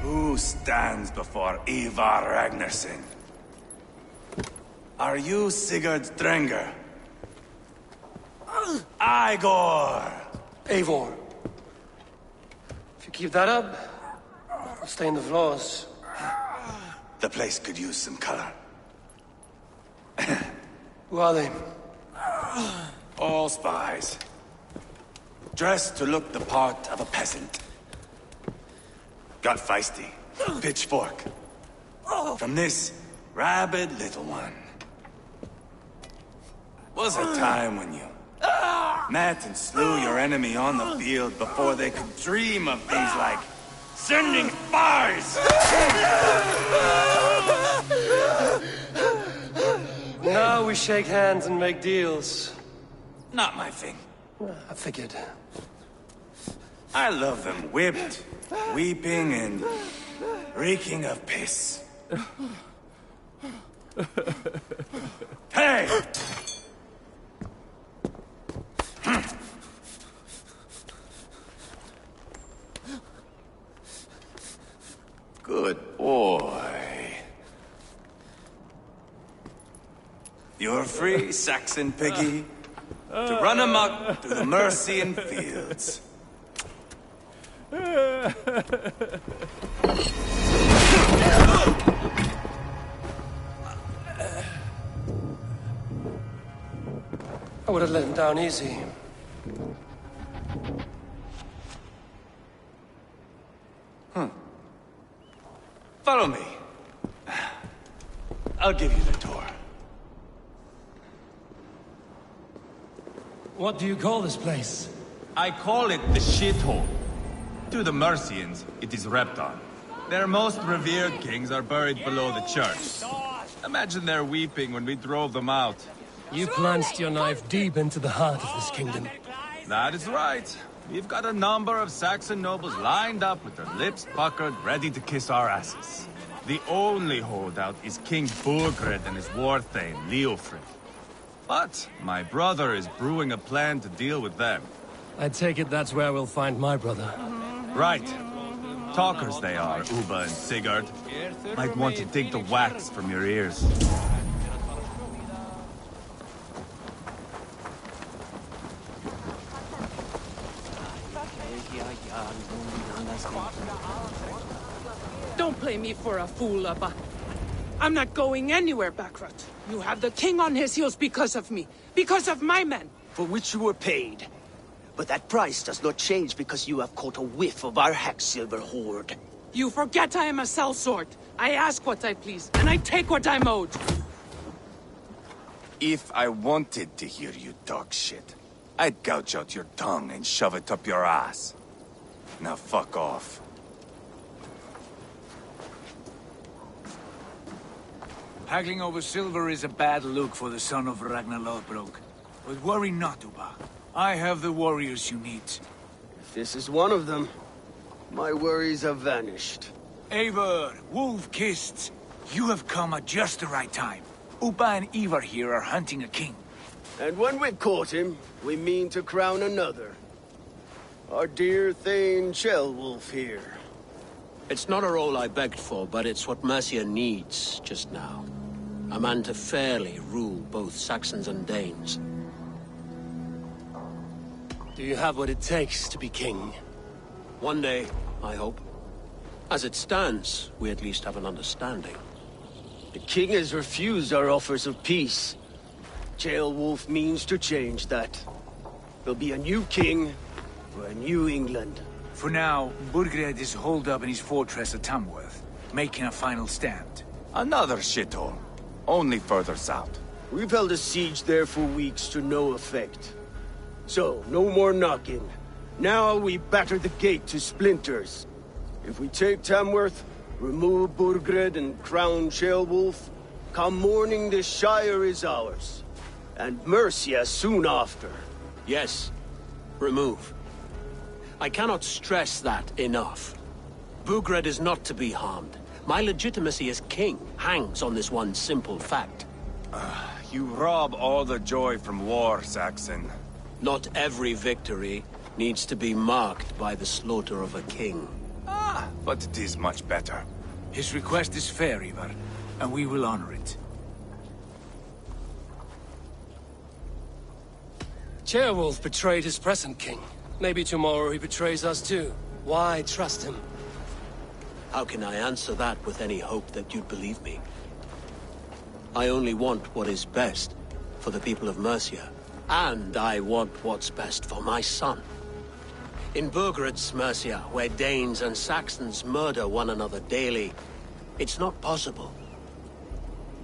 Who stands before Ivar Ragnarsson? Are you Sigurd Drenger? Igor! Eivor. If you keep that up, I'll stay in the floors. The place could use some color. Who are they? All spies. Dressed to look the part of a peasant. Got feisty. Pitchfork. From this rabid little one. Was a time when you met and slew your enemy on the field before they could dream of things like sending spies! Now we shake hands and make deals. Not my thing. I figured. I love them whipped, weeping, and reeking of piss. Hey! Good boy. You're free, Saxon piggy, to run amok through the Mercian fields. I would have let him down easy. Follow me. I'll give you the tour. What do you call this place? I call it the shithole. To the Mercians, it is Repton. Their most revered kings are buried below the church. Imagine their weeping when we drove them out. You plunged your knife deep into the heart of this kingdom. That is right. We've got a number of Saxon nobles lined up with their lips puckered, ready to kiss our asses. The only holdout is King Burgred and his war thane, Leofric. But my brother is brewing a plan to deal with them. I take it that's where we'll find my brother. Right. Talkers they are, Ubba and Sigurd. Might want to dig the wax from your ears. Don't play me for a fool, Abba. I'm not going anywhere, Backrot. You have the king on his heels because of me. Because of my men. For which you were paid. But that price does not change because you have caught a whiff of our Hacksilver hoard. You forget I am a sellsword. I ask what I please, and I take what I'm owed. If I wanted to hear you talk shit, I'd gouge out your tongue and shove it up your ass. Now fuck off. Haggling over silver is a bad look for the son of Ragnar Lothbrok. But worry not, Ubba. I have the warriors you need. If this is one of them, my worries have vanished. Eivor, Wolf-Kissed, you have come at just the right time. Ubba and Ivar here are hunting a king. And when we've caught him, we mean to crown another. Our dear Thane Ceolwulf here. It's not a role I begged for, but it's what Mercia needs just now. A man to fairly rule both Saxons and Danes. Do you have what it takes to be king? One day, I hope. As it stands, we at least have an understanding. The king has refused our offers of peace. Ceolwulf means to change that. There'll be a new king for a new England. For now, Burgred is holed up in his fortress at Tamworth, making a final stand. Another shithole. Only further south. We've held a siege there for weeks to no effect. So, no more knocking. Now we batter the gate to splinters. If we take Tamworth, Remove Burgred and crown Ceolwulf. Come morning, the Shire is ours. And Mercia soon after. Yes, remove. I cannot stress that enough. Burgred is not to be harmed. My legitimacy as king hangs on this one simple fact. You rob all the joy from war, Saxon. Not every victory needs to be marked by the slaughter of a king. But it is much better. His request is fair, Ivar, and we will honor it. Ceolwulf betrayed his present king. Maybe tomorrow he betrays us too. Why trust him? How can I answer that with any hope that you'd believe me? I only want what is best for the people of Mercia. And I want what's best for my son. In Burgred's Mercia, where Danes and Saxons murder one another daily, it's not possible.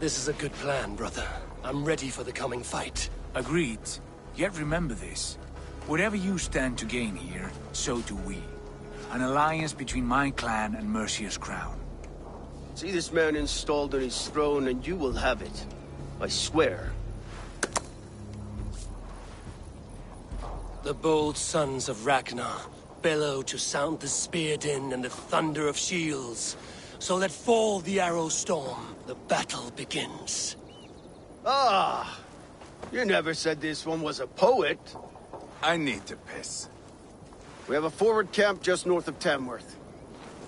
This is a good plan, brother. I'm ready for the coming fight. Agreed. Yet remember this. Whatever you stand to gain here, so do we. An alliance between my clan and Mercia's crown. See this man installed on his throne and you will have it. I swear. The bold sons of Ragnar bellow to sound the spear din and the thunder of shields. So let fall the arrow storm. The battle begins. Ah! You never said this one was a poet. I need to piss. We have a forward camp just north of Tamworth.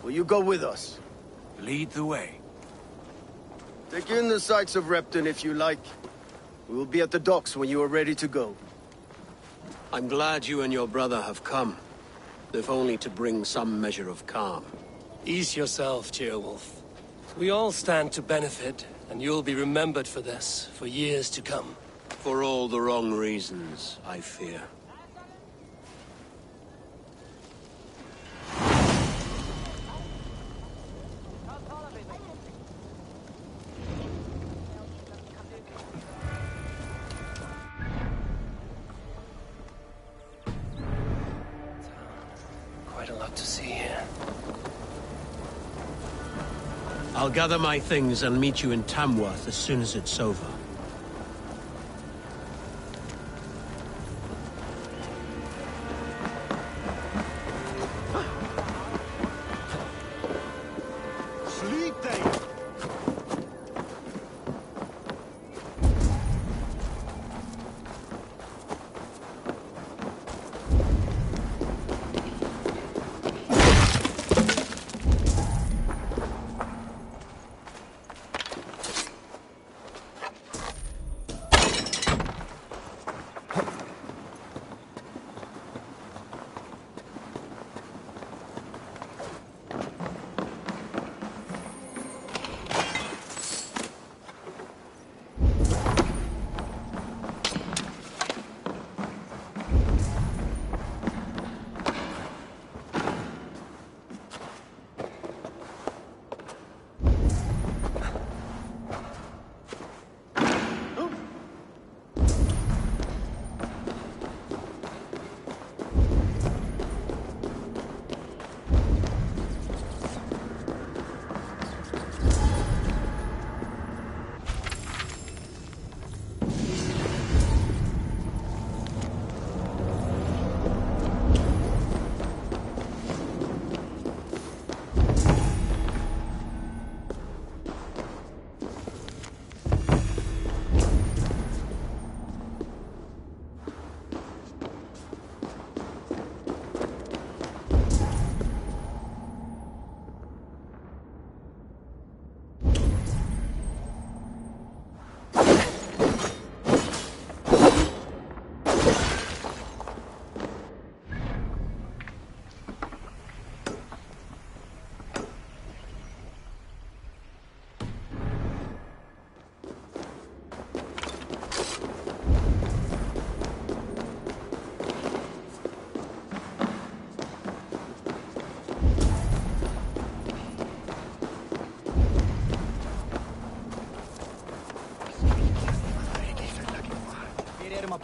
Will you go with us? Lead the way. Take in the sights of Repton if you like. We will be at the docks when you are ready to go. I'm glad you and your brother have come, if only to bring some measure of calm. Ease yourself, Ceolwulf. We all stand to benefit, and you'll be remembered for this, for years to come. For all the wrong reasons, I fear. Quite a lot to see here. I'll gather my things and meet you in Tamworth as soon as it's over.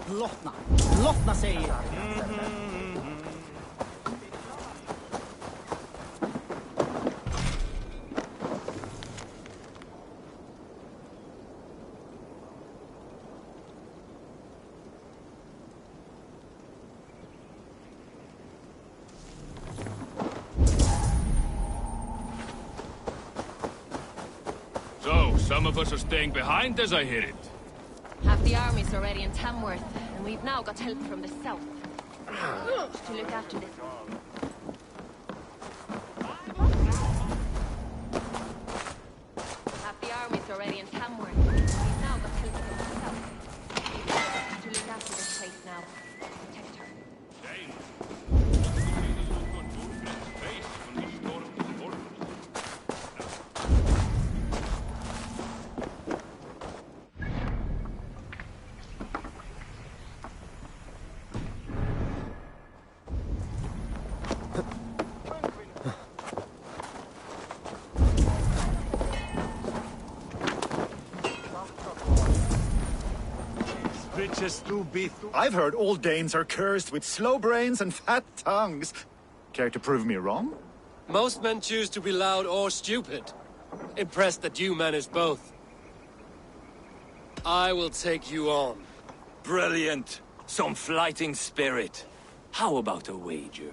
Blotna. Blotna säger jag. So, some of us are staying behind as I hear it. Half the army's already in Tamworth, and we've now got help from the south. To look after this. Half the army's already in Tamworth. We've now got help from the south. To look after this place now. Protect her. I've heard all Danes are cursed with slow brains and fat tongues. Care to prove me wrong? Most men choose to be loud or stupid. Impressed that you manage both. I will take you on. Brilliant. Some fighting spirit. How about a wager?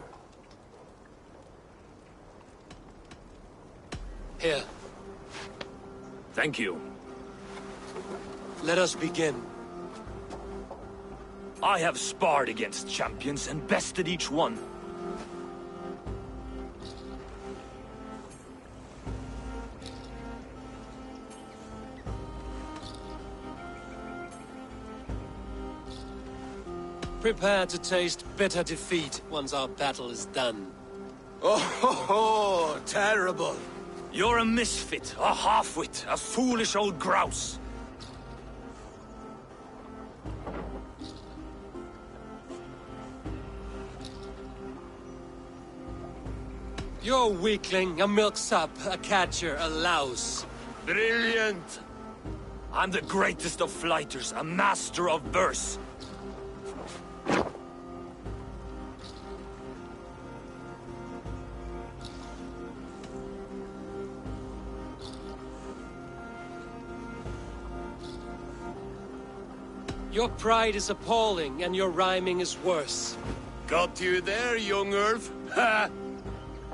Here, Thank you. let us begin. I have sparred against champions and bested each one. Prepare to taste bitter defeat once our battle is done. Oh, terrible. You're a misfit, a half-wit, a foolish old grouse. You're a weakling, a milksop, a catcher, a louse. Brilliant! I'm the greatest of flighters, a master of verse. Your pride is appalling, and your rhyming is worse. Got you there, young Earth. Ha!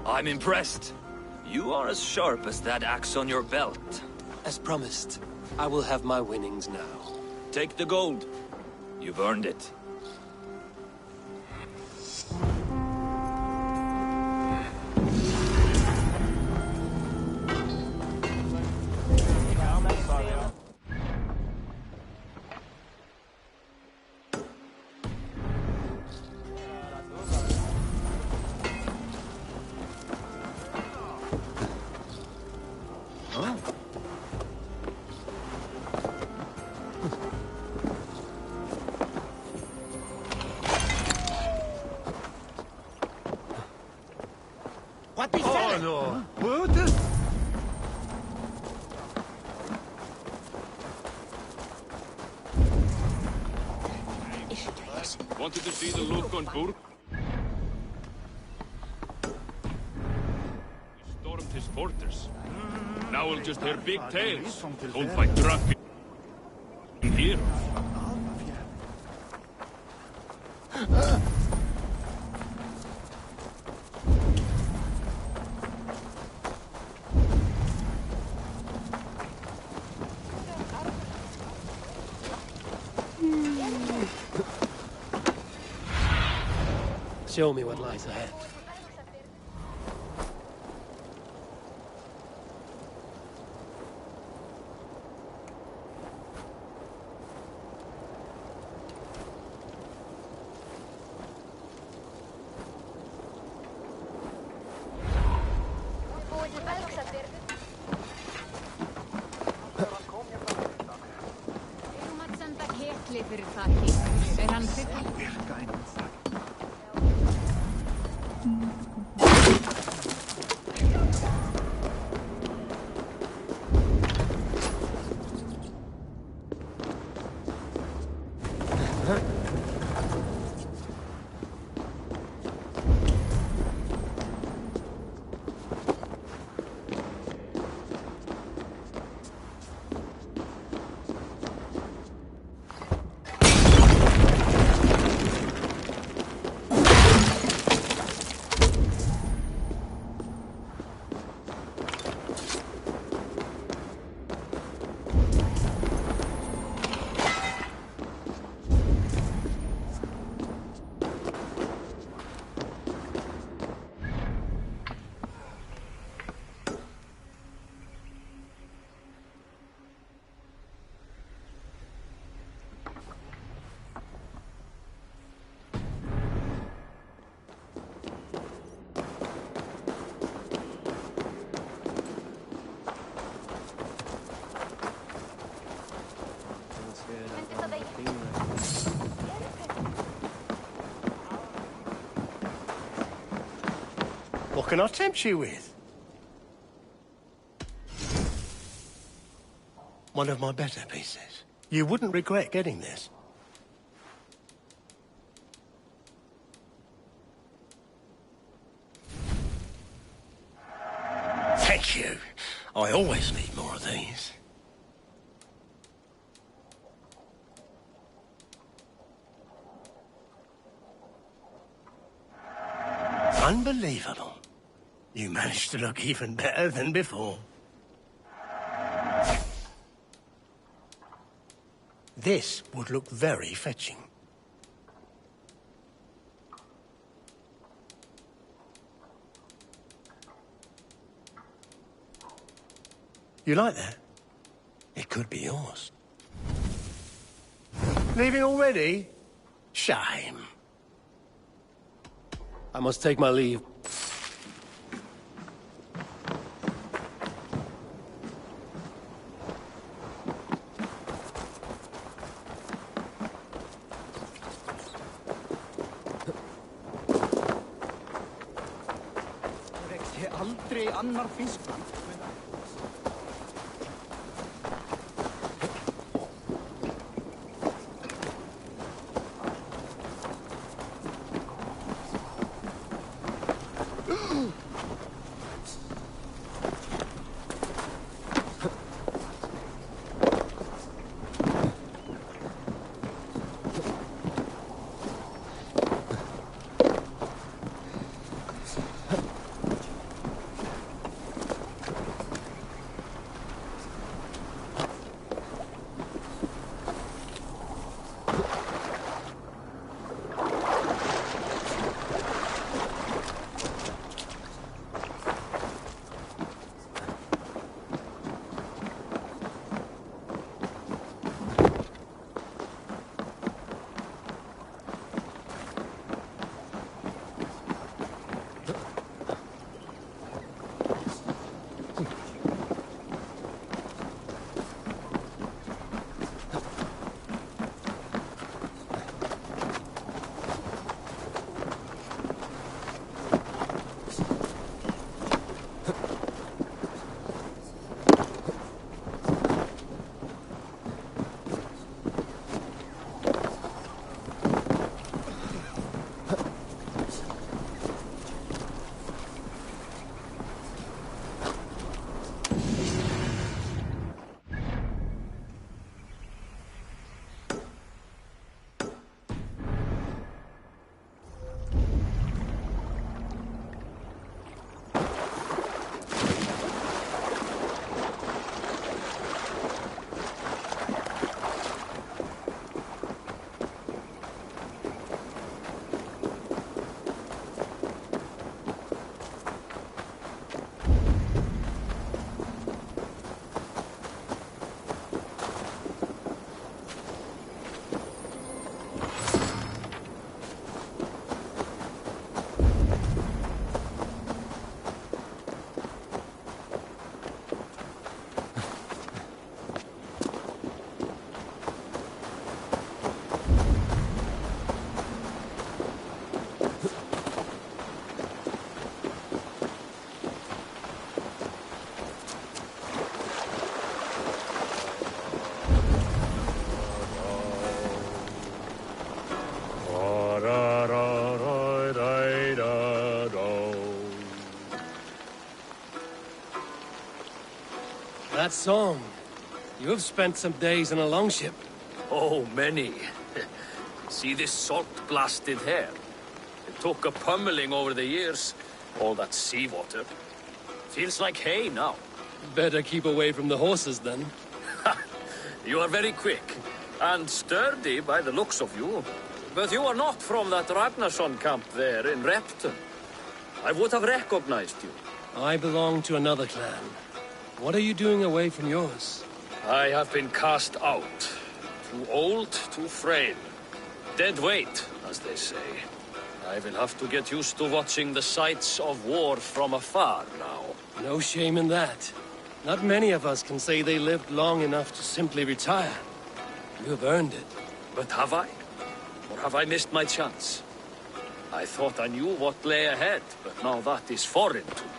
I'm impressed. You are as sharp as that axe on your belt. As promised, I will have my winnings now. Take the gold. You've earned it. Wanted to see the look on Burg? We stormed his fortress. Now we'll just hear big tales, told by drunken heroes. Show me what lies ahead. can I tempt you with? One of my better pieces. You wouldn't regret getting this. Thank you. I always need more of these. Unbelievable. You managed to look even better than before. This would look very fetching. You like that? It could be yours. Leaving already? Shame. I must take my leave. Aldrei annar fiskmann. That song. You have spent some days in a longship. Oh, many. See this salt-blasted hair? It took a pummeling over the years. All that seawater. Feels like hay now. Better keep away from the horses, then. You are very quick. And sturdy by the looks of you. But you are not from that Ragnarsson camp there in Repton. I would have recognized you. I belong to another clan. What are you doing away from yours? I have been cast out. Too old, too frail. Dead weight, as they say. I will have to get used to watching the sights of war from afar now. No shame in that. Not many of us can say they lived long enough to simply retire. You have earned it. But have I? Or have I missed my chance? I thought I knew what lay ahead, but now that is foreign to me.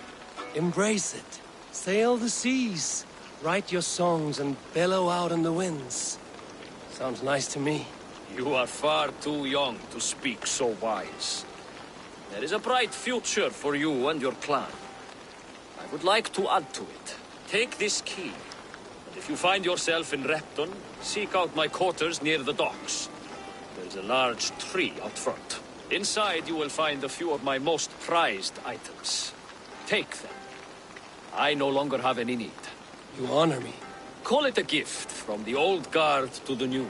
Embrace it. Sail the seas. Write your songs and bellow out in the winds. Sounds nice to me. You are far too young to speak so wise. There is a bright future for you and your clan. I would like to add to it. Take this key. And if you find yourself in Repton, seek out my quarters near the docks. There is a large tree out front. Inside you will find a few of my most prized items. Take them. I no longer have any need. You honor me. Call it a gift from the old guard to the new.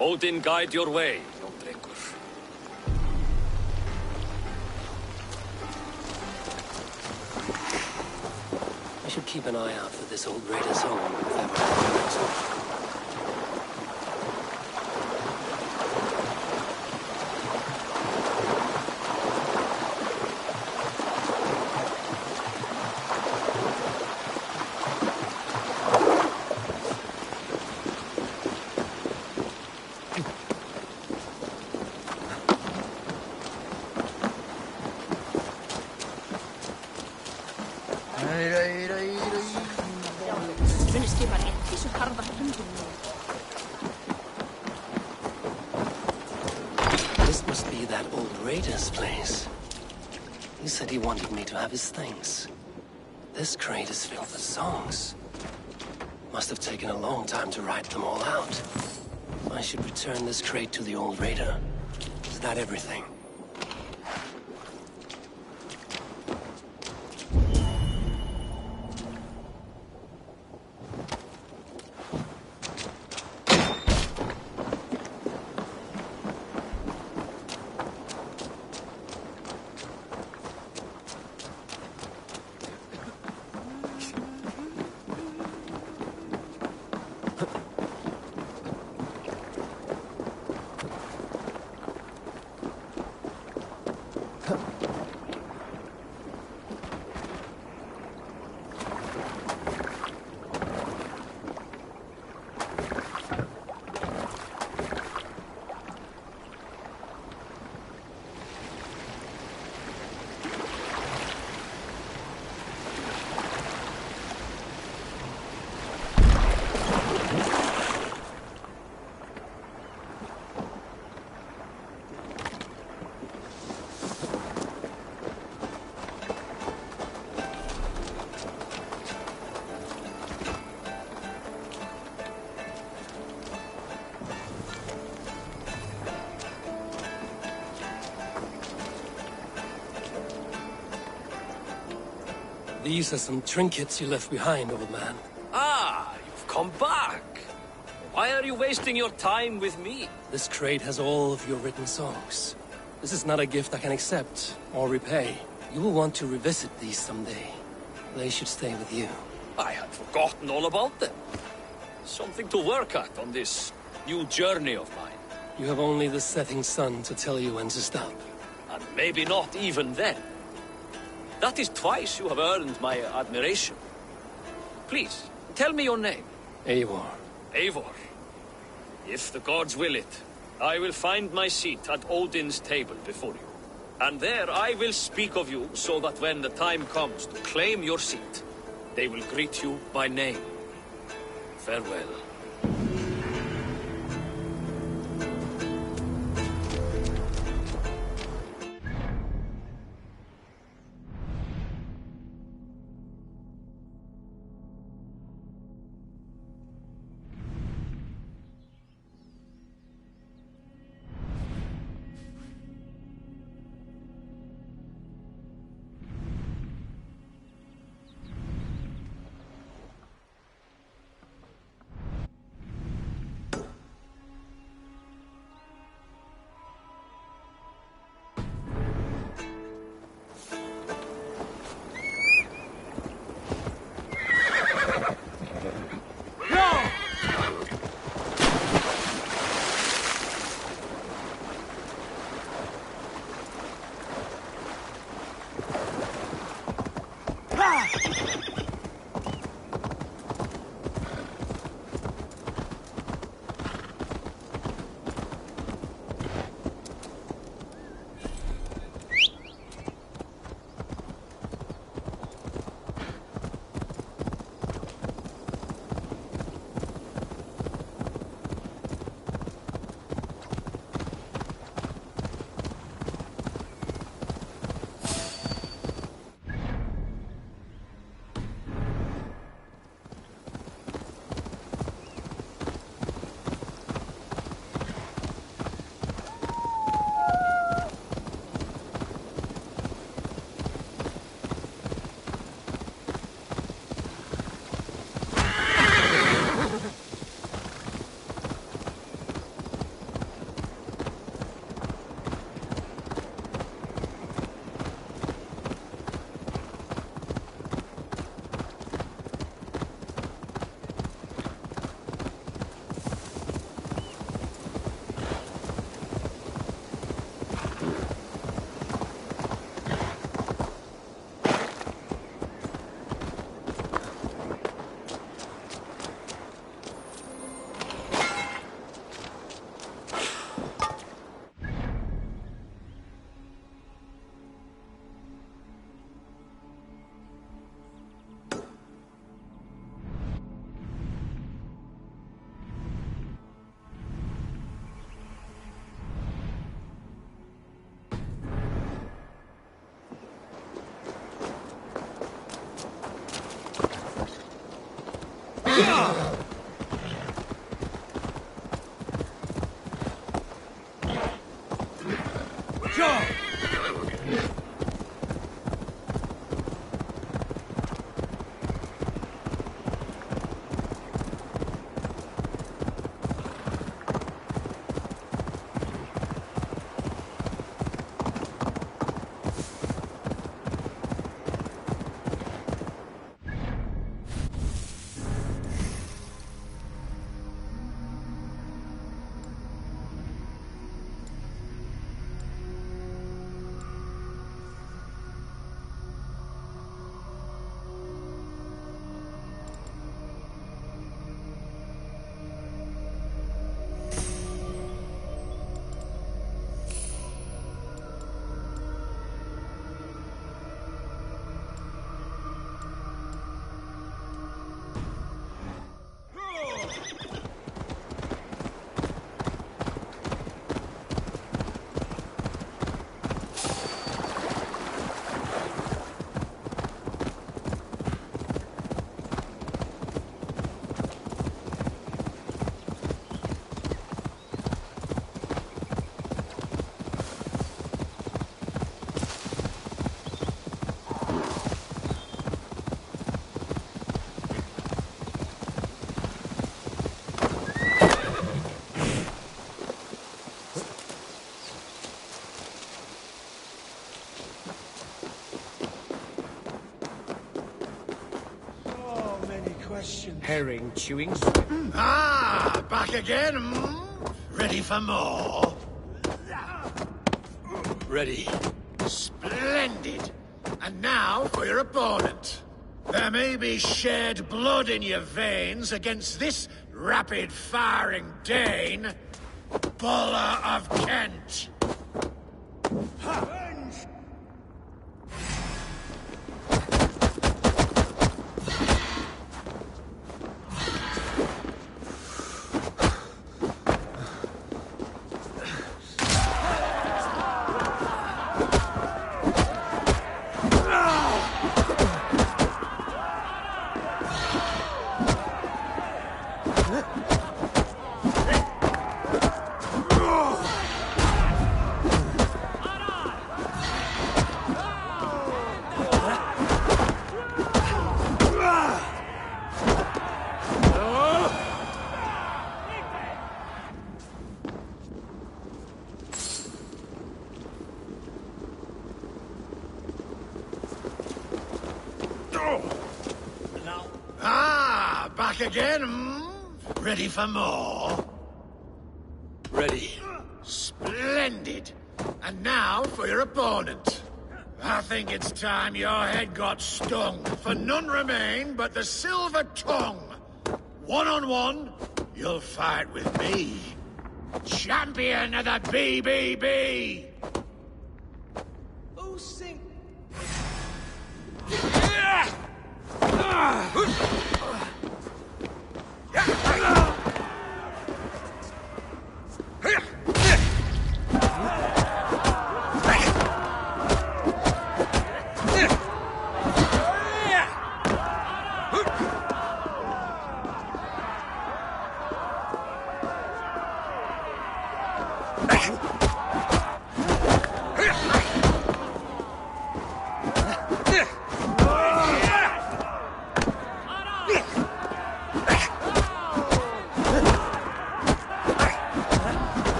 Odin guide your way, young drengur. I should keep an eye out for this old raider's home, if ever I find it. This must be that old raider's place. He said he wanted me to have his things. This crate is filled with songs. Must have taken a long time to write them all out. I should return this crate to the old raider. Is that everything? These are some trinkets you left behind, old man. Ah, you've come back. Why are you wasting your time with me? This crate has all of your written songs. This is not a gift I can accept or repay. You will want to revisit these someday. They should stay with you. I had forgotten all about them. Something to work at on this new journey of mine. You have only the setting sun to tell you when to stop. And maybe not even then. That is twice you have earned my admiration. Please, tell me your name. Eivor. Eivor. If the gods will it, I will find my seat at Odin's table before you. And there I will speak of you so that when the time comes to claim your seat, they will greet you by name. Farewell. Herring chewing. Ah, back again. Ready for more? Ready. Splendid. And now for your opponent. There may be shed blood in your veins against this rapid-firing Dane, Buller of Kent. Ah, back again. Ready for more? Ready. Splendid. And now for your opponent. I think it's time your head got stung, for none remain but the Silver Tongue. One-on-one, you'll fight with me. Champion of the BBB! Oh, sing.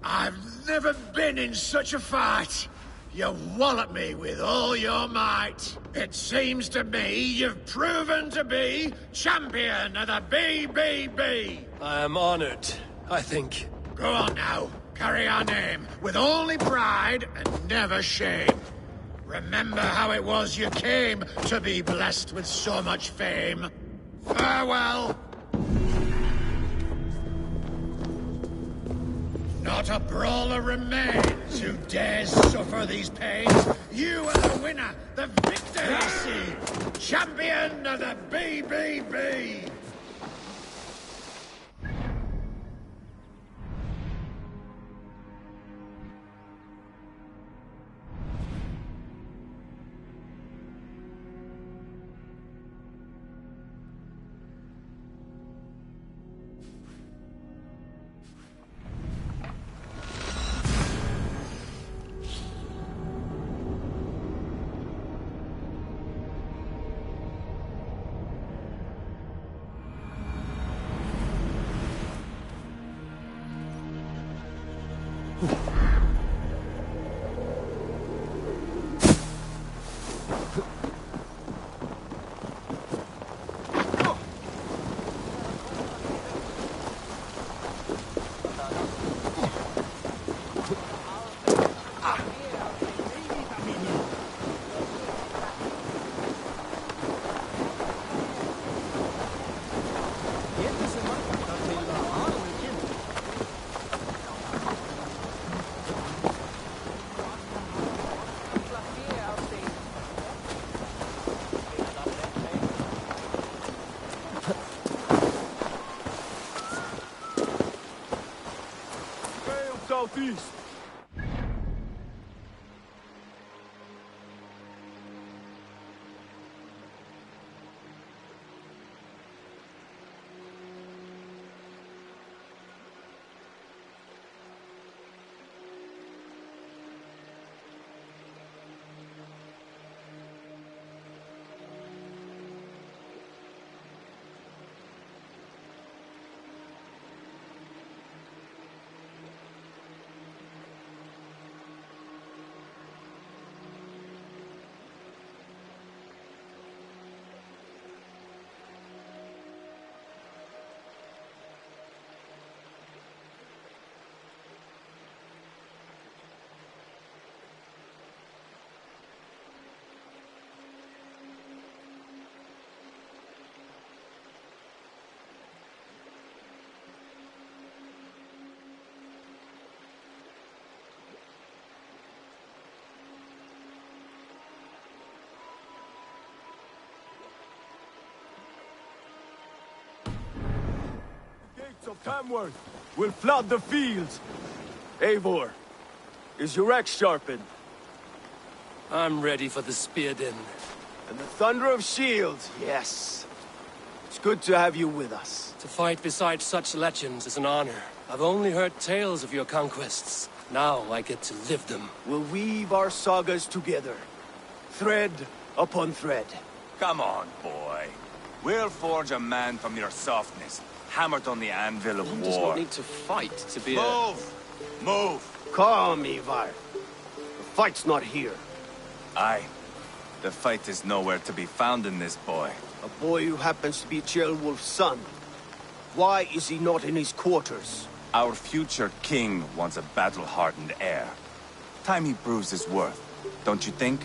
I've never been in such a fight. You wallop me with all your might. It seems to me you've proven to be champion of the BBB. I am honored, I think. Go on now. Carry our name with only pride and never shame. Remember how it was you came to be blessed with so much fame. Farewell. Not a brawler remains who dares suffer these pains. You are the winner, the victor, I see. Champion of the BBB. Southeast. Of Tamworth will flood the fields. Eivor, is your axe sharpened? I'm ready for the spear din. And the thunder of shields, yes. It's good to have you with us. To fight beside such legends is an honor. I've only heard tales of your conquests. Now I get to live them. We'll weave our sagas together. Thread upon thread. Come on, boy. We'll forge a man from your softness, hammered on the anvil of One war. does not need to fight to be Move! Move! Calm, Ivar. The fight's not here. Aye. The fight is nowhere to be found in this boy. A boy who happens to be Ceolwulf's son. Why is he not in his quarters? Our future king wants a battle-hardened heir. Time he proves his worth, don't you think?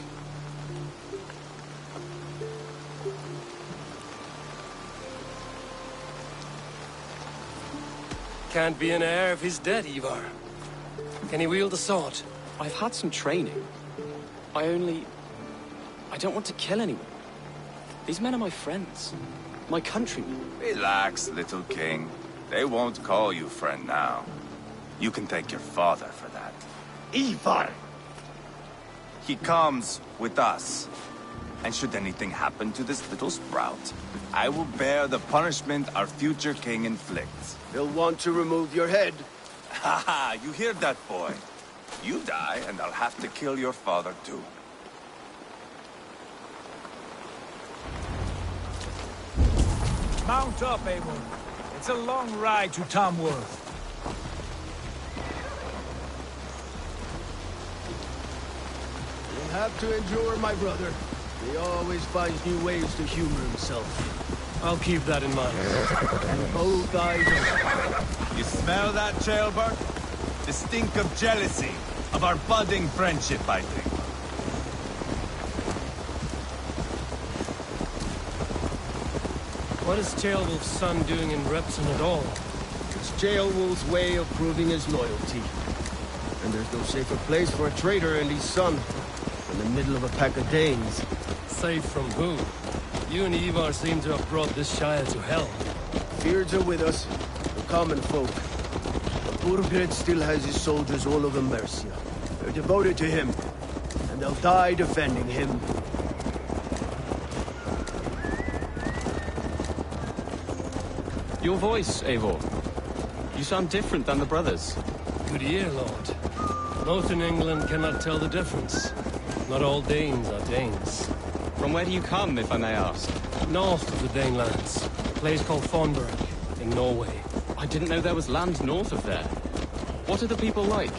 Can't be an heir if he's dead, Ivar. Can he wield a sword? I've had some training. I don't want to kill anyone. These men are my friends. My countrymen. Relax, little king. They won't call you friend now. You can thank your father for that. Ivar! He comes with us. And should anything happen to this little sprout, I will bear the punishment our future king inflicts. They'll want to remove your head. Ha ha! You hear that, boy? You die, and I'll have to kill your father, too. Mount up, Eivor. It's a long ride to Tamworth. You'll have to endure, my brother. He always finds new ways to humor himself. I'll keep that in mind. And both eyes open. You smell that, Ceolbert? The stink of jealousy, of our budding friendship, I think. What is Ceolwulf's son doing in Repton at all? It's Ceolwulf's way of proving his loyalty. And there's no safer place for a traitor and his son in the middle of a pack of Danes. Safe from who? You and Ivar seem to have brought this Shire to hell. Beards are with us, the common folk. But Burgred still has his soldiers all over Mercia. They're devoted to him, and they'll die defending him. Your voice, Eivor. You sound different than the brothers. Good ear, Lord. Most in England cannot tell the difference. Not all Danes are Danes. From where do you come, if I may ask? North of the Danelands. A place called Thornburg, in Norway. I didn't know there was land north of there. What are the people like?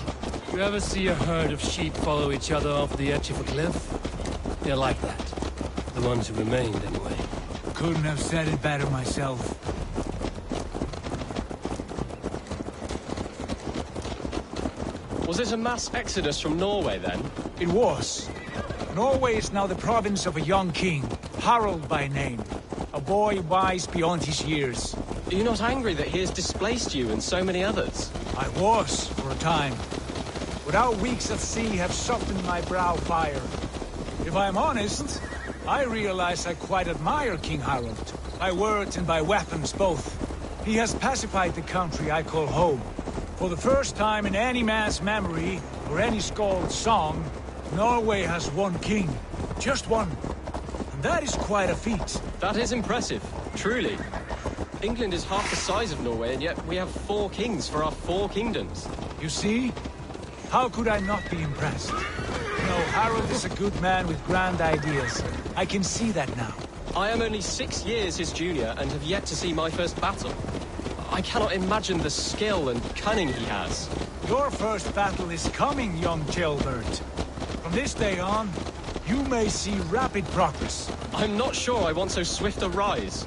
You ever see a herd of sheep follow each other off the edge of a cliff? They're like that. The ones who remained, anyway. Couldn't have said it better myself. Was it a mass exodus from Norway, then? It was. Norway is now the province of a young king, Harald by name. A boy wise beyond his years. Are you not angry that he has displaced you and so many others? I was, for a time. But our weeks at sea have softened my brow fire. If I'm honest, I realize I quite admire King Harald. By words and by weapons, both. He has pacified the country I call home. For the first time in any man's memory, or any skald's song, Norway has one king. Just one. And that is quite a feat. That is impressive, truly. England is half the size of Norway, and yet we have 4 kings for our 4 kingdoms. You see? How could I not be impressed? No, Harald is a good man with grand ideas. I can see that now. I am only 6 years his junior and have yet to see my first battle. I cannot imagine the skill and cunning he has. Your first battle is coming, young Gilbert. From this day on, you may see rapid progress. I'm not sure I want so swift a rise.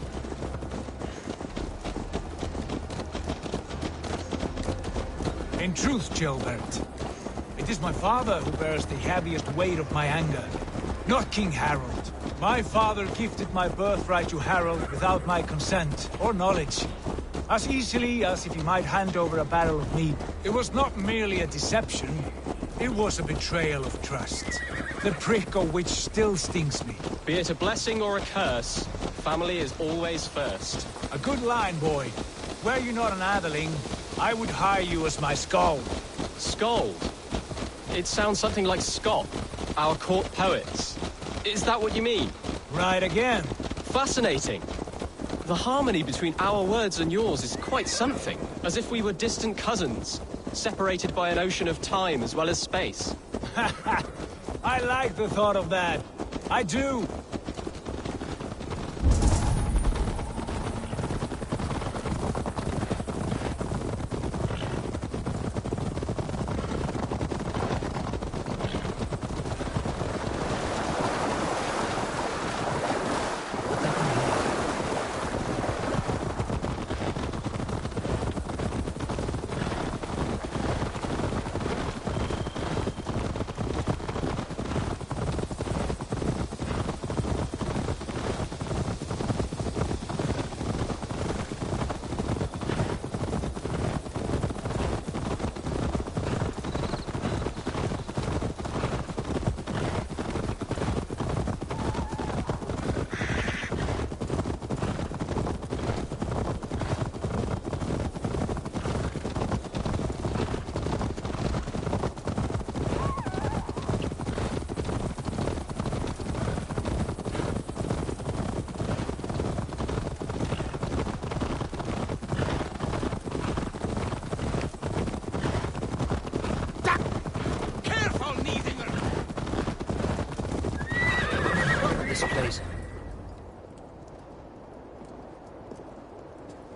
In truth, Gilbert, it is my father who bears the heaviest weight of my anger, not King Harald. My father gifted my birthright to Harald without my consent or knowledge, as easily as if he might hand over a barrel of meat. It was not merely a deception, it was a betrayal of trust, the prick of which still stings me. Be it a blessing or a curse, family is always first. A good line, boy. Were you not an atheling, I would hire you as my skald. Skald? It sounds something like Scott, our court poets. Is that what you mean? Right again. Fascinating. The harmony between our words and yours is quite something. As if we were distant cousins, separated by an ocean of time as well as space. I like the thought of that. I do.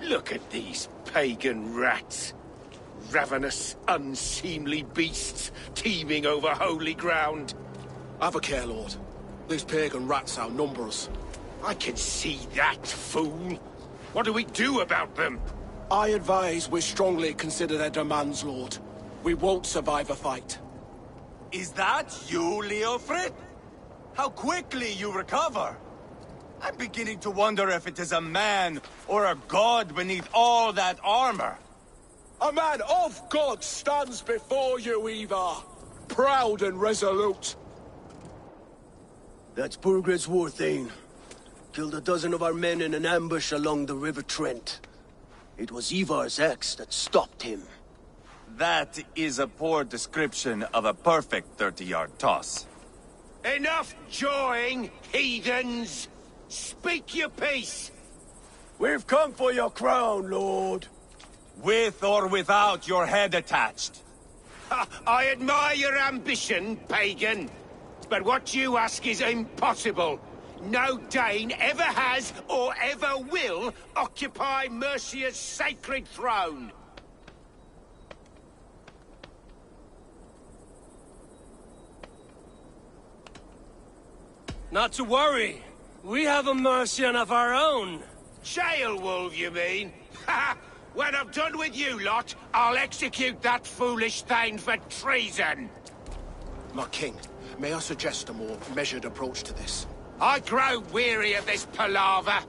Look at these pagan rats. Ravenous, unseemly beasts teeming over holy ground. Have a care, Lord. These pagan rats outnumber us. I can see that, fool. What do we do about them? I advise we strongly consider their demands, Lord. We won't survive a fight. Is that you, Leofrid? How quickly you recover! I'm beginning to wonder if it is a man or a god beneath all that armor. A man of God stands before you, Ivar. Proud and resolute. That's Burgred's war thane. Killed a dozen of our men in an ambush along the River Trent. It was Ivar's axe that stopped him. That is a poor description of a perfect 30-yard toss. Enough jawing, heathens! Speak your piece! We've come for your crown, Lord. With or without your head attached. I admire your ambition, pagan. But what you ask is impossible. No Dane ever has or ever will occupy Mercia's sacred throne. Not to worry. We have a Mercian of our own. Jailwolf, you mean? Ha! When I'm done with you lot, I'll execute that foolish thing for treason. My king, may I suggest a more measured approach to this? I grow weary of this palaver.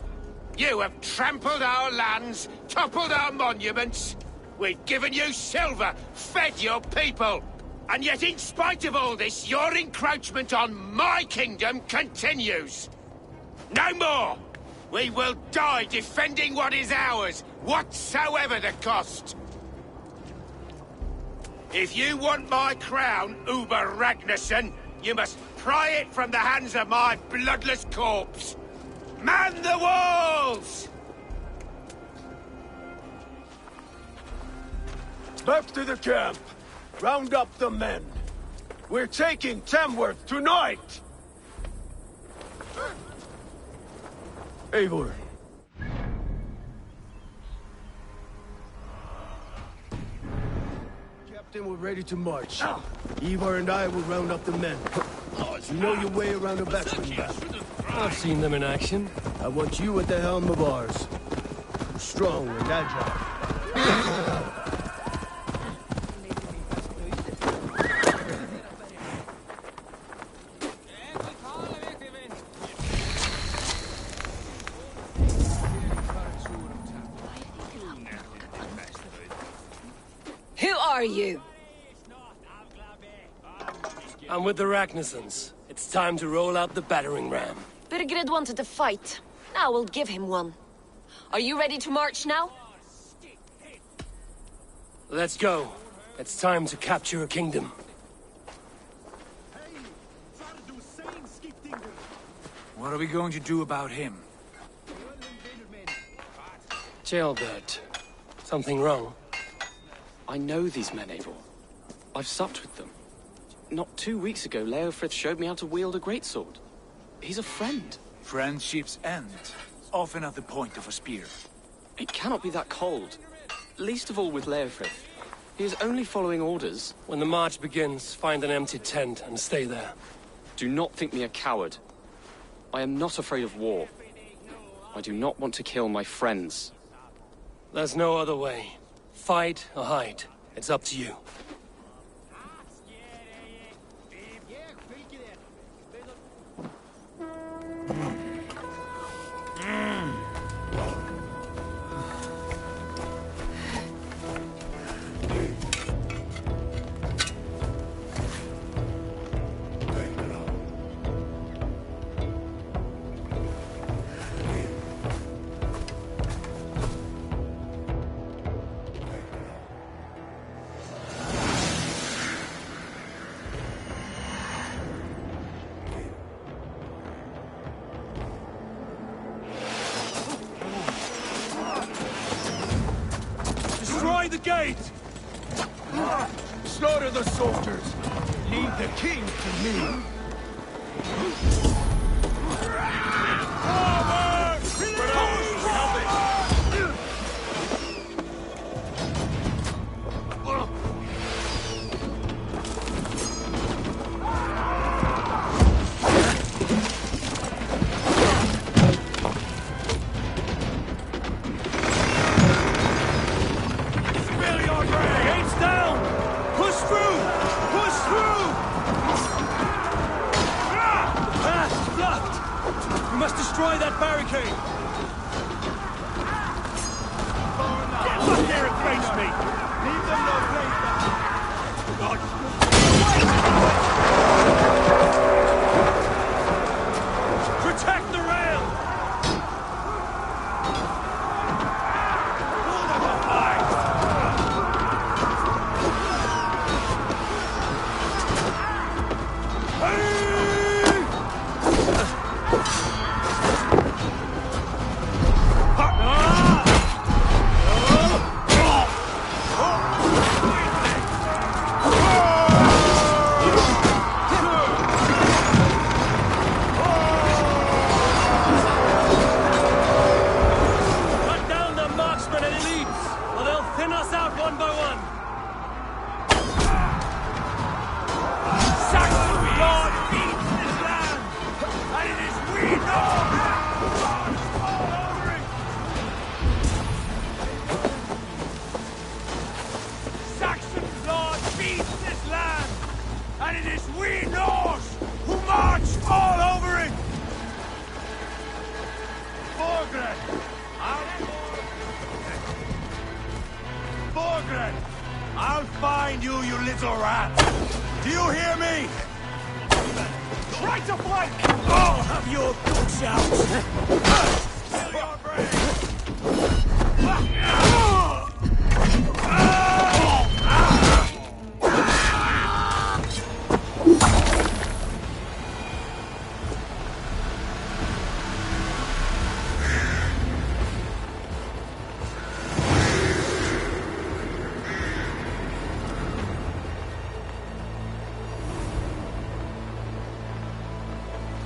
You have trampled our lands, toppled our monuments. We've given you silver, fed your people. And yet, in spite of all this, your encroachment on my kingdom continues. No more! We will die defending what is ours, whatsoever the cost. If you want my crown, Uber Ragnarsson, you must pry it from the hands of my bloodless corpse. Man the walls! Back to the camp. Round up the men. We're taking Tamworth tonight! Eivor. Captain, we're ready to march. Ivar and I will round up the men. You know your way around a battering ram. I've seen them in action. I want you at the helm of ours. Strong and agile. Who are you? I'm with the Ragnarssons. It's time to roll out the battering ram. Birgrid wanted to fight. Now we'll give him one. Are you ready to march now? Let's go. It's time to capture a kingdom. What are we going to do about him? Ceolbert. Something wrong? I know these men, Eivor. I've supped with them. Not 2 weeks ago, Leofrith showed me how to wield a greatsword. He's a friend. Friendships end, often at the point of a spear. It cannot be that cold. Least of all with Leofrith. He is only following orders. When the march begins, find an empty tent and stay there. Do not think me a coward. I am not afraid of war. I do not want to kill my friends. There's no other way. Fight or hide. It's up to you. Destroy the gate! Slaughter the soldiers! Leave the king to me! Destroy that barricade! Get back there and face me! Leave them no place. Protect the rail! find you, you little rat! Do you hear me? Try to flank! I'll have your good shout!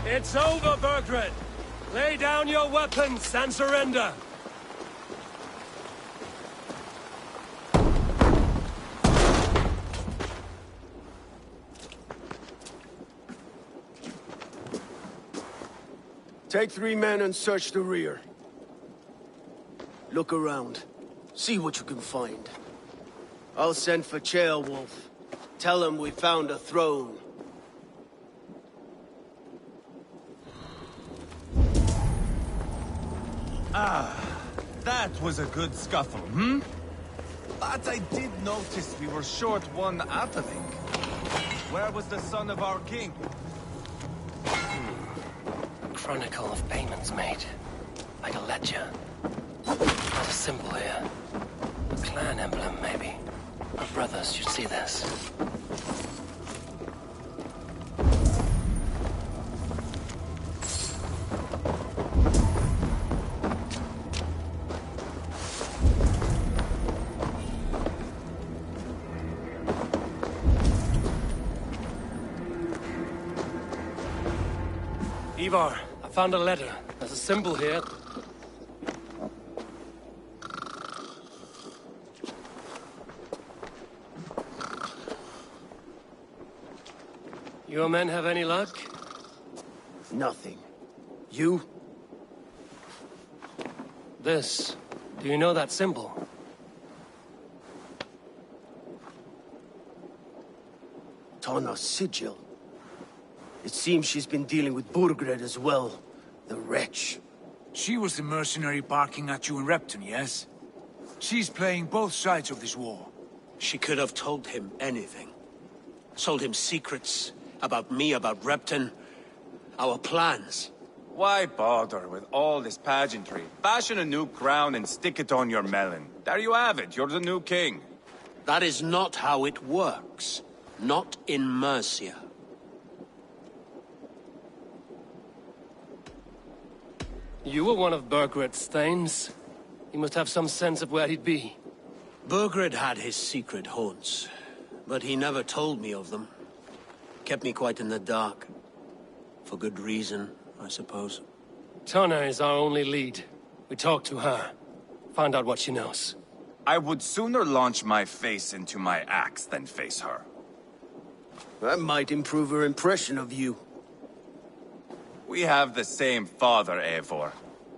It's over, Burgred! Lay down your weapons and surrender! Take 3 men and search the rear. Look around. See what you can find. I'll send for Ceolwulf. Tell him we found a throne. Ah, that was a good scuffle, hmm? But I did notice we were short one atheling. Where was the son of our king? A chronicle of payments made. Like a ledger. Not a symbol here. A clan emblem, maybe. Our brothers should see this. Ivar, I found a letter. There's a symbol here. Your men have any luck? Nothing. You? This. Do you know that symbol? Tana's sigil. It seems she's been dealing with Burgred as well. The wretch. She was the mercenary barking at you in Repton, yes? She's playing both sides of this war. She could have told him anything. Told him secrets about me, about Repton, our plans. Why bother with all this pageantry? Fashion a new crown and stick it on your melon. There you have it, you're the new king. That is not how it works. Not in Mercia. You were one of Burgred's thanes. He must have some sense of where he'd be. Burgred had his secret haunts, but he never told me of them. Kept me quite in the dark. For good reason, I suppose. Tana is our only lead. We talked to her. Find out what she knows. I would sooner launch my face into my axe than face her. That might improve her impression of you. We have the same father, Eivor,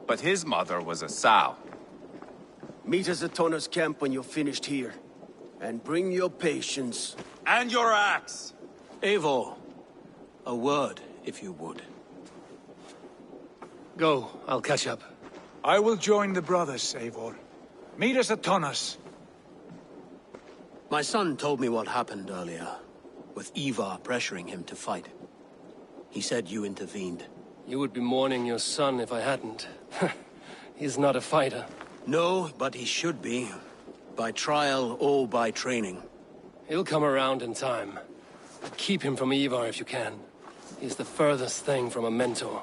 but his mother was a sow. Meet us at Tana's camp when you're finished here. And bring your patience. And your axe! Eivor, a word, if you would. Go, I'll catch up. I will join the brothers, Eivor. Meet us at Tana's. My son told me what happened earlier, with Ivar pressuring him to fight. He said you intervened. You would be mourning your son if I hadn't. He's not a fighter. No, but he should be. By trial or by training. He'll come around in time. Keep him from Ivar if you can. He's the furthest thing from a mentor.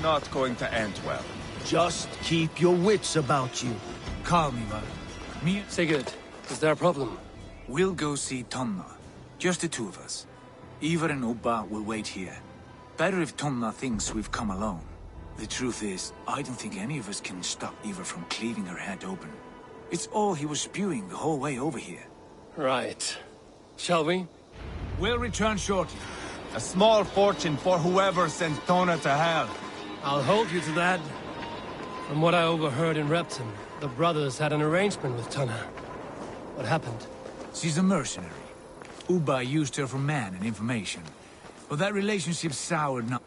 not going to end well. Just keep your wits about you. Calm, Ivar. Me... Sigurd, is there a problem? We'll go see Tonna. Just the two of us. Ivar and Ubba will wait here. Better if Tonna thinks we've come alone. The truth is, I don't think any of us can stop Ivar from cleaving her head open. It's all he was spewing the whole way over here. Right. Shall we? We'll return shortly. A small fortune for whoever sent Tonna to hell. I'll hold you to that. From what I overheard in Repton, the brothers had an arrangement with Tonna. What happened? She's a mercenary. Ubba used her for man and information. But that relationship soured now.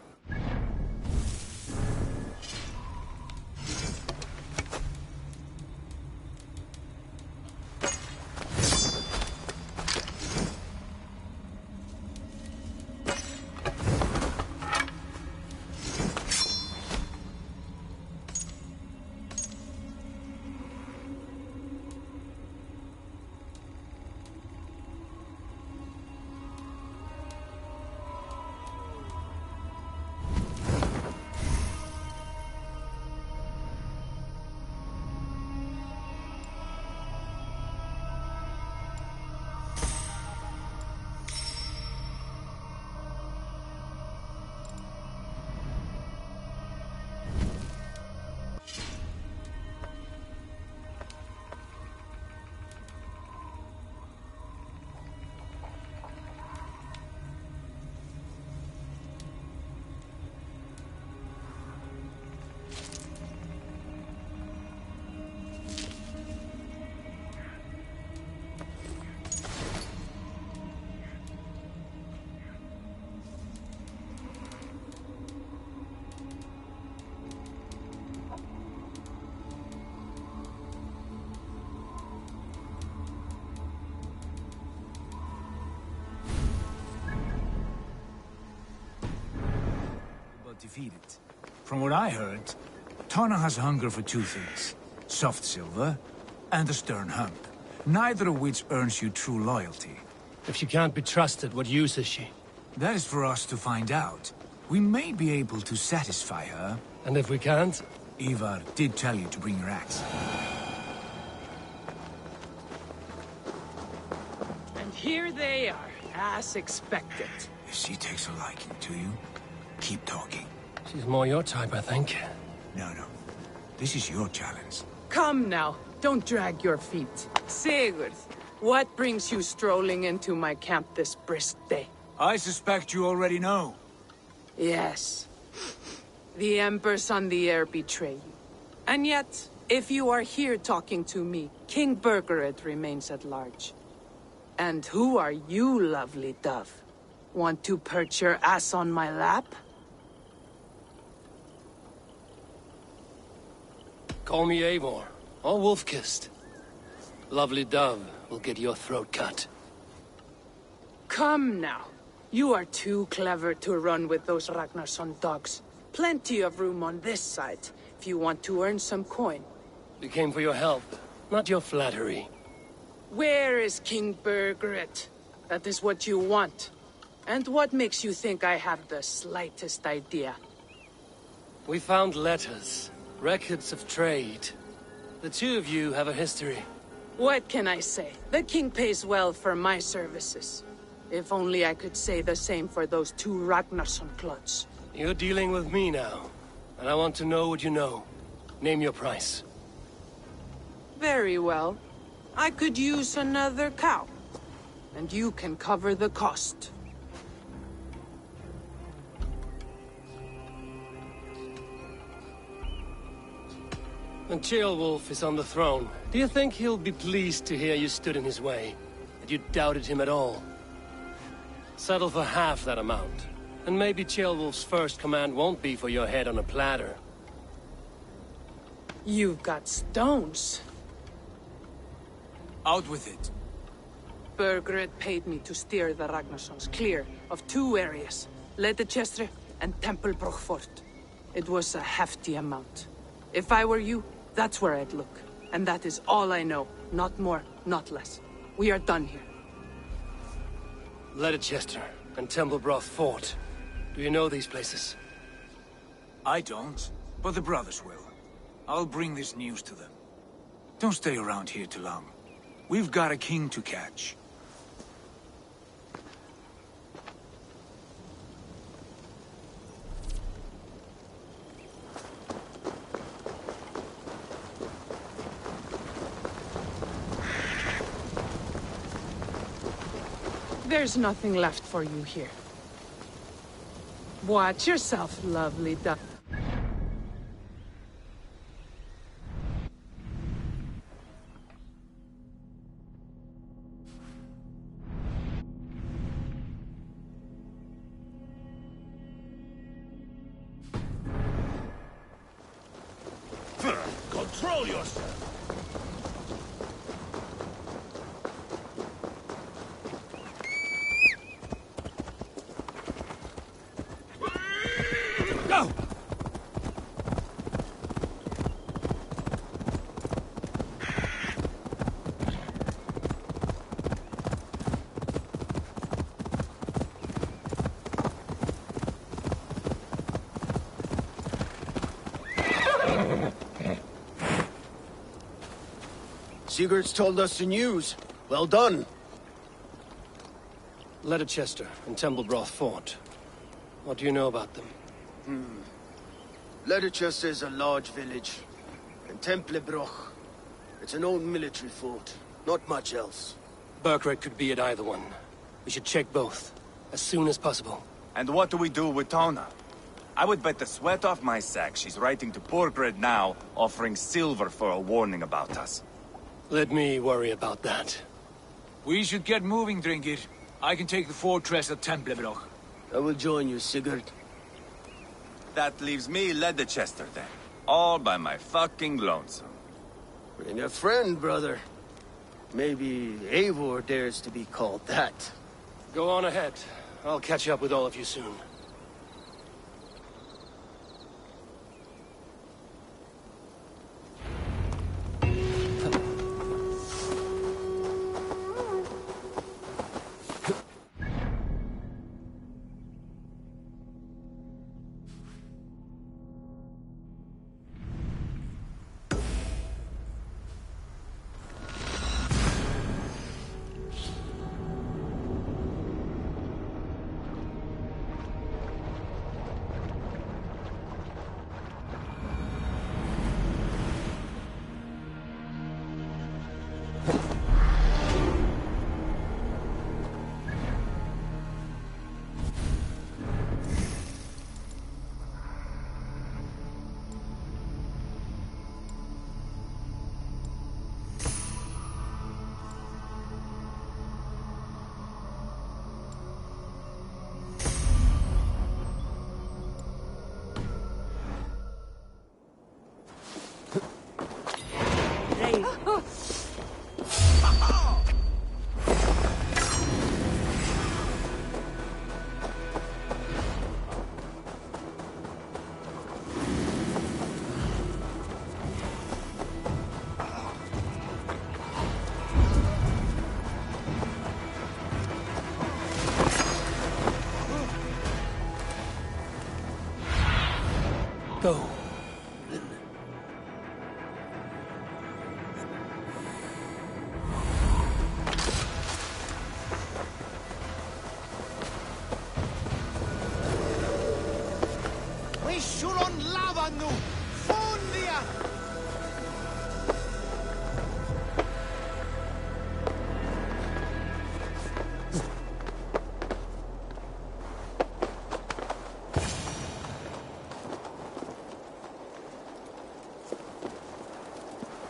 Defeated. From what I heard, Tonna has hunger for two things. Soft silver and a stern hump. Neither of which earns you true loyalty. If she can't be trusted, what use is she? That is for us to find out. We may be able to satisfy her. And if we can't? Ivar did tell you to bring your axe. And here they are, as expected. If she takes a liking to you, keep talking. She's more your type, I think. No. This is your challenge. Come now, don't drag your feet. Sigurd, what brings you strolling into my camp this brisk day? I suspect you already know. Yes. The Embers on the air betray you. And yet, if you are here talking to me, King Burgred remains at large. And who are you, lovely dove? Want to perch your ass on my lap? Call me Eivor, or Wolf-Kissed. Lovely dove will get your throat cut. Come now. You are too clever to run with those Ragnarsson dogs. Plenty of room on this side, if you want to earn some coin. We came for your help, not your flattery. Where is King Burgred? That is what you want. And what makes you think I have the slightest idea? We found letters. Records of trade. The two of you have a history. What can I say? The king pays well for my services. If only I could say the same for those two Ragnarsson clods. You're dealing with me now, and I want to know what you know. Name your price. Very well. I could use another cow. And you can cover the cost. When Ceolwulf is on the throne, do you think he'll be pleased to hear you stood in his way? That you doubted him at all? Settle for half that amount. And maybe Ceolwulf's first command won't be for your head on a platter. You've got stones. Out with it. Burgred paid me to steer the Ragnarssons clear of two areas. Ledechestre and Templebroch Fort. It was a hefty amount. If I were you, that's where I'd look. And that is all I know. Not more, not less. We are done here. Ledechestre and Templebroch Fort. Do you know these places? I don't, but the brothers will. I'll bring this news to them. Don't stay around here too long. We've got a king to catch. There's nothing left for you here. Watch yourself, lovely duck. Control yourself! Go! Sigurd's told us the news. Well done. Leicester and Templebrough fought. What do you know about them? Leicester is a large village. And Templebroch, it's an old military fort. Not much else. Burkred could be at either one. We should check both, as soon as possible. And what do we do with Tona? I would bet the sweat off my sack she's writing to Borgred now, offering silver for a warning about us. Let me worry about that. We should get moving, Dringir. I can take the fortress at Templebroch. I will join you, Sigurd. That leaves me Leicester then. All by my fucking lonesome. Bring a friend, brother. Maybe Eivor dares to be called that. Go on ahead. I'll catch up with all of you soon. Go. We shulon lava nu! Fondia!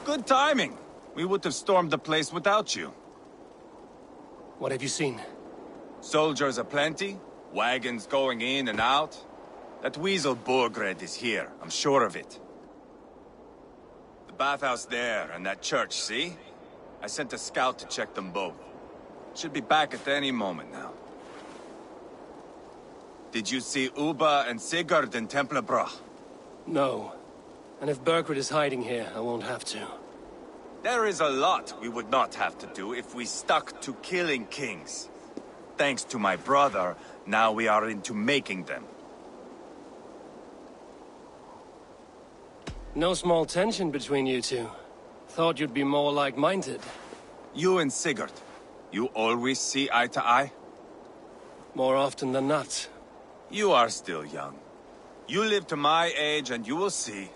Good timing. We would have stormed the place without you. What have you seen? Soldiers aplenty, wagons going in and out. That weasel Borgred is here, I'm sure of it. The bathhouse there and that church, see? I sent a scout to check them both. Should be back at any moment now. Did you see Ubba and Sigurd in Templebroch? No. And if Burkred is hiding here, I won't have to. There is a lot we would not have to do if we stuck to killing kings. Thanks to my brother, now we are into making them. No small tension between you two. Thought you'd be more like-minded. You and Sigurd, you always see eye to eye? More often than not. You are still young. You live to my age and you will see.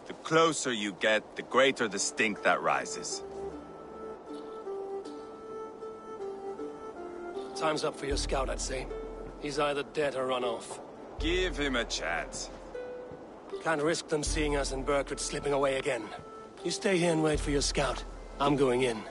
The closer you get, the greater the stink that rises. Time's up for your scout, I'd say. He's either dead or run off. Give him a chance. Can't risk them seeing us and Burkred slipping away again. You stay here and wait for your scout. I'm going in.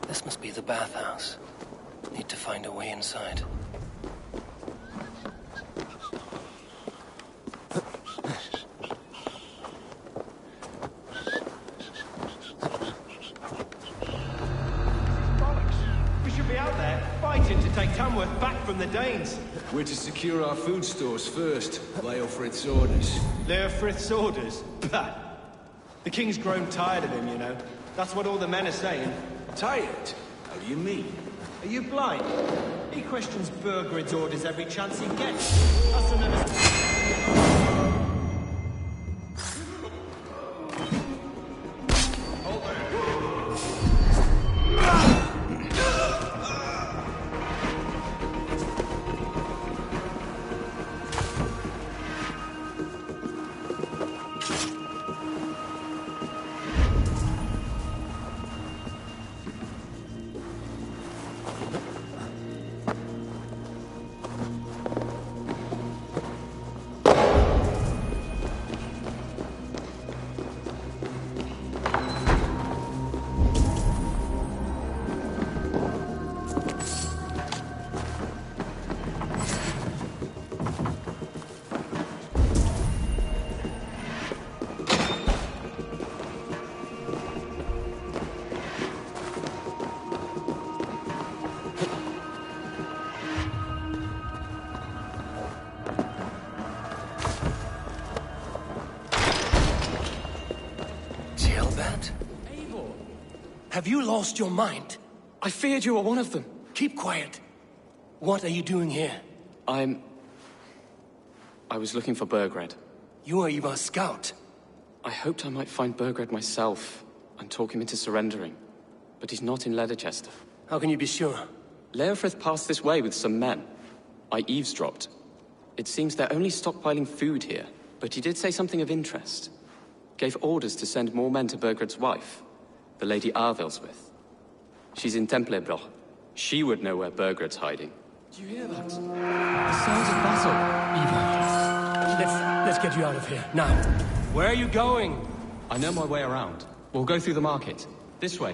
This must be the bathhouse. Need to find a way inside. We should be out there, fighting to take Tamworth back from the Danes. We're to secure our food stores first. Leofrith's orders. Leofrith's orders? Bah! The king's grown tired of him, you know. That's what all the men are saying. Tired? How do you mean? Are you blind? He questions Burgred's orders every chance he gets. That's another... Have you lost your mind? I feared you were one of them. Keep quiet. What are you doing here? I was looking for Burgred. You are Ivar's scout. I hoped I might find Burgred myself and talk him into surrendering. But he's not in Leicester. How can you be sure? Leofrith passed this way with some men. I eavesdropped. It seems they're only stockpiling food here, but he did say something of interest. Gave orders to send more men to Burgred's wife, the Lady Arvelswith. She's in Templebroch. She would know where Burgred's hiding. Do you hear that? The sounds of battle. Ivar, let's get you out of here, now. Where are you going? I know my way around. We'll go through the market. This way.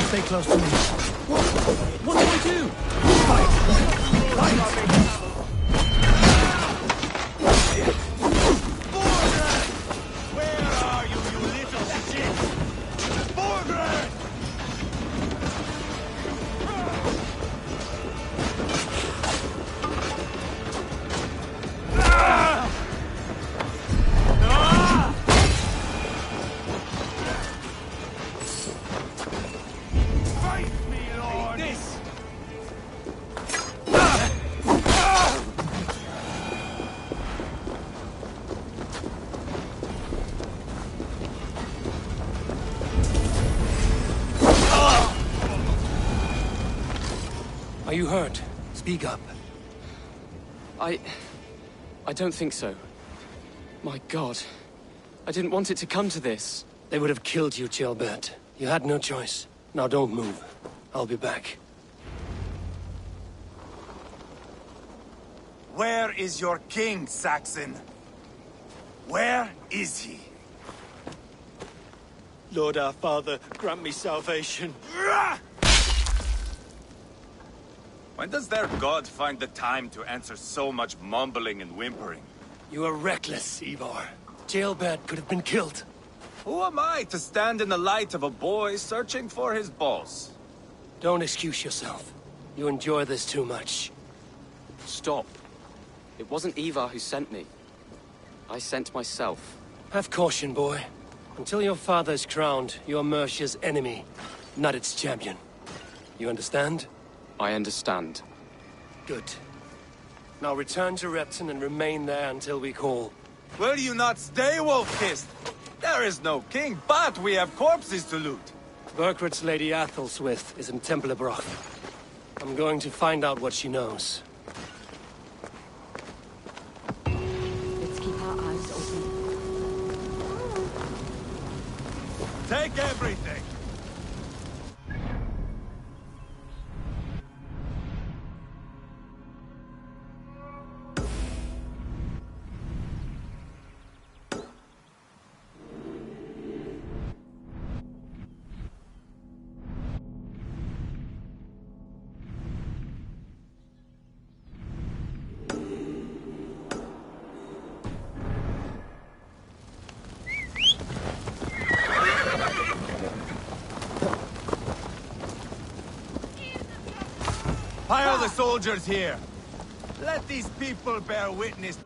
Stay close to me. What do I do? Fight! Where are you, you little shit? Borgred! hurt. Speak up. I don't think so. My God. I didn't want it to come to this. They would have killed you, Ceolbert. You had no choice. Now don't move. I'll be back. Where is your king, Saxon? Where is he? Lord our Father, grant me salvation. When does their god find the time to answer so much mumbling and whimpering? You are reckless, Ivar. Ceolbert could have been killed. Who am I to stand in the light of a boy searching for his boss? Don't excuse yourself. You enjoy this too much. Stop. It wasn't Ivar who sent me. I sent myself. Have caution, boy. Until your father is crowned, you're Mercia's enemy, not its champion. You understand? I understand. Good. Now return to Repton and remain there until we call. Will you not stay, Wolf-Kissed? There is no king, but we have corpses to loot. Burgred's Lady Athelstwith is in Templebroch. I'm going to find out what she knows. Let's keep our eyes open. Take everything! Pile the soldiers here. Let these people bear witness